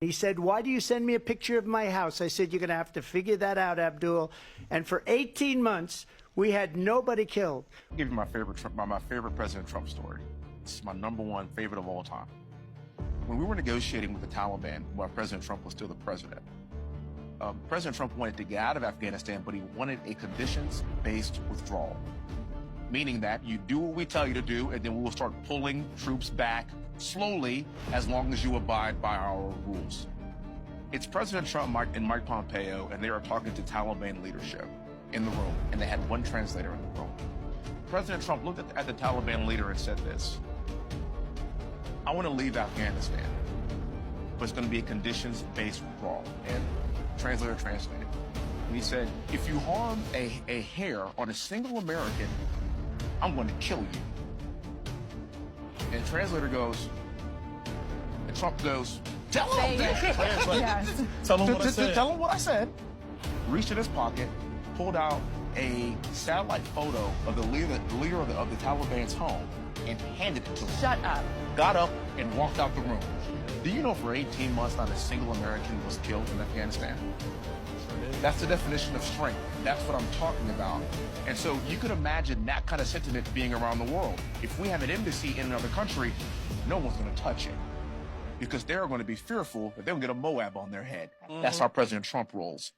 He said, "Why do you send me a picture of my house?" I said, "You're going to have to figure that out, Abdul." And for 18 months, we had nobody killed. I'll give you my favorite President Trump story. This is my #1 favorite of all time. When we were negotiating with the Taliban while President Trump was still the president, President Trump wanted to get out of Afghanistan, but he wanted a conditions-based withdrawal, meaning that you do what we tell you to do, and then we will start pulling troops back slowly as long as you abide by our rules. It's President Trump and Mike Pompeo, and they are talking to Taliban leadership in the room, and they had one translator in the room. President Trump looked at the Taliban leader and said this: "I want to leave Afghanistan, but it's going to be a conditions-based withdrawal." And translator translated. And he said, "If you harm a hair on a single American, I'm going to kill you." And translator goes, and Trump goes, "Tell him that." Yes. Tell him what I said. Tell him what I said. Reached in his pocket, pulled out a satellite photo of the leader of the Taliban's home, and handed it to him. Shut up. Got up and walked out the room. Do you know for 18 months not a single American was killed in Afghanistan? That's the definition of strength. That's what I'm talking about. And so you could imagine that kind of sentiment being around the world. If we have an embassy in another country, no one's going to touch it because they're going to be fearful that they'll get a Moab on their head. That's how President Trump rolls.